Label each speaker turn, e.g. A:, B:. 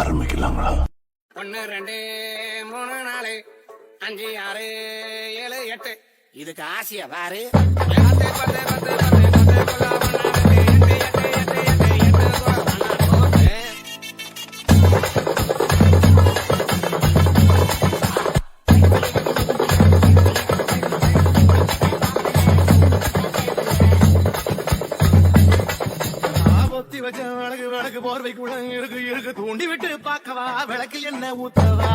A: ஆரம்பிக்கலாங்களா?
B: 1 2 3 4 5 6 7 8 இதுக்கு ஆசையா பாரு. 10 10 10 வழக்கு போர்வை கூட இருக்கு இருக்கு தூண்டி விட்டு பார்க்கவா விளக்கு என்ன ஊத்தவா